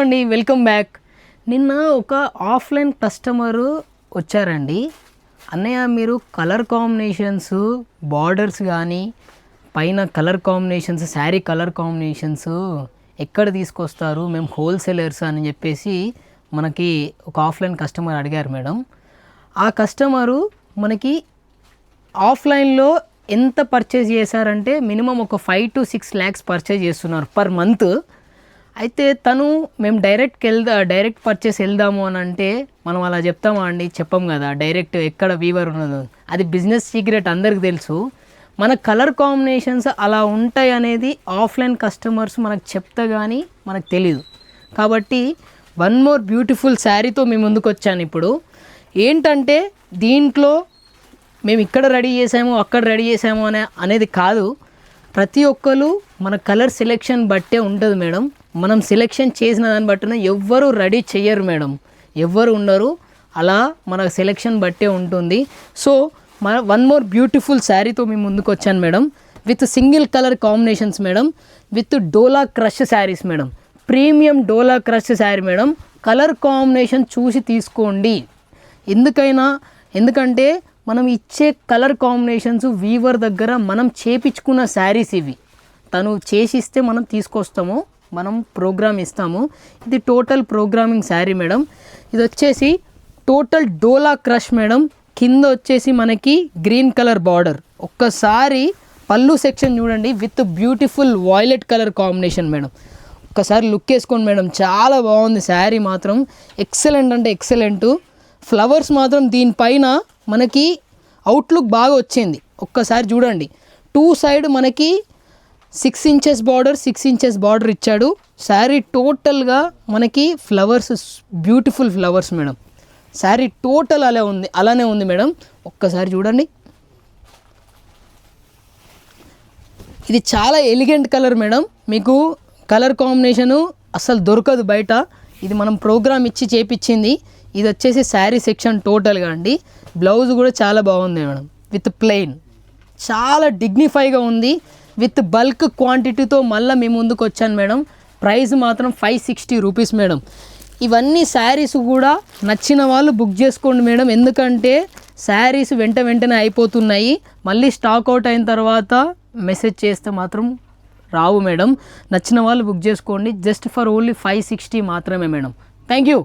అండి, welcome back. నిన్న ఒక ఆఫ్లైన్ కస్టమరు వచ్చారండి. అన్నయ్య మీరు కలర్ కాంబినేషన్స్ బార్డర్స్ కానీ పైన colour combinations sari colour combinations ఎక్కడ తీసుకొస్తారు, మేము హోల్సేలర్స్ అని చెప్పేసి మనకి ఒక ఆఫ్లైన్ కస్టమర్ అడిగారు మేడం. ఆ కస్టమరు మనకి ఆఫ్లైన్లో ఎంత పర్చేజ్ చేశారంటే మినిమం ఒక 5 to 6 lakhs పర్చేజ్ చేస్తున్నారు పర్ మంత్. అయితే తను మేము డైరెక్ట్ పర్చేస్ వెళ్దాము అని అంటే మనం అలా చెప్తామా అండి? చెప్పం కదా. డైరెక్ట్ ఎక్కడ వీవర్ ఉన్నదో అది బిజినెస్ సీక్రెట్, అందరికి తెలుసు. మన కలర్ కాంబినేషన్స్ అలా ఉంటాయి అనేది ఆఫ్లైన్ కస్టమర్స్ మనకు చెప్తా కానీ మనకు తెలీదు. కాబట్టి వన్ మోర్ బ్యూటిఫుల్ శారీతో మేము ముందుకు వచ్చాను. ఇప్పుడు ఏంటంటే దీంట్లో మేము ఇక్కడ రెడీ చేసాము అక్కడ రెడీ చేసాము అనేది కాదు. ప్రతి ఒక్కరు మన కలర్ సెలెక్షన్ బట్టే ఉంటుంది మేడం. మనం సెలెక్షన్ చేసిన దాన్ని బట్టిన ఎవ్వరు రెడీ చెయ్యరు మేడం, ఎవ్వరు ఉండరు. అలా మన సెలెక్షన్ బట్టే ఉంటుంది. సో మన వన్ మోర్ బ్యూటిఫుల్ శారీతో మేము ముందుకు వచ్చాను madam. With single colour combinations madam, with dola crush saris madam. Premium dola crush sari madam. Colour combination చూసి తీసుకోండి. ఎందుకంటే మనం ఇచ్చే కలర్ కాంబినేషన్స్ వీవర్ దగ్గర మనం చేపించుకున్న శారీస్ ఇవి. తను చేసిస్తే మనం తీసుకొస్తాము, మనం ప్రోగ్రామ్ ఇస్తాము. ఇది టోటల్ ప్రోగ్రామింగ్ శారీ మేడం. ఇది వచ్చేసి టోటల్ డోలా క్రష్ మేడం. కింద వచ్చేసి మనకి గ్రీన్ కలర్ బార్డర్. ఒక్కసారి పళ్ళు సెక్షన్ చూడండి, with beautiful violet colour combination madam. ఒక్కసారి లుక్ వేసుకోండి మేడం, చాలా బాగుంది శారీ మాత్రం. ఎక్సలెంట్ అంటే ఎక్సలెంట్. ఫ్లవర్స్ మాత్రం దీనిపైన మనకి అవుట్లుక్ బాగా వచ్చింది. ఒక్కసారి చూడండి, 2 సైడ్ మనకి 6 inches బార్డర్, 6 inches బార్డర్ ఇచ్చాడు. శారీ టోటల్గా మనకి flowers, beautiful flowers madam. Sari total అలానే ఉంది మేడం. ఒక్కసారి చూడండి, ఇది చాలా ఎలిగెంట్ కలర్ మేడం. మీకు కలర్ కాంబినేషను అసలు దొరకదు బయట. ఇది మనం ప్రోగ్రామ్ ఇచ్చి చేపించింది. ఇది వచ్చేసి శారీ సెక్షన్ టోటల్గా అండి. బ్లౌజ్ కూడా చాలా బాగుంది మేడం, విత్ ప్లెయిన్. చాలా డిగ్నిఫైగా ఉంది. విత్ బల్క్ క్వాంటిటీతో మళ్ళీ మేము ముందుకు వచ్చాను మేడం. ప్రైస్ మాత్రం 560 రూపీస్ మేడం. ఇవన్నీ శారీస్ కూడా నచ్చిన వాళ్ళు బుక్ చేసుకోండి మేడం. ఎందుకంటే శారీస్ వెంటనే అయిపోతున్నాయి. మళ్ళీ స్టాక్ అవుట్ అయిన తర్వాత మెసేజ్ చేస్తే మాత్రం రావు మేడం. నచ్చిన వాళ్ళు బుక్ చేసుకోండి. జస్ట్ ఫర్ ఓన్లీ 560 మాత్రమే మేడం. Thank you.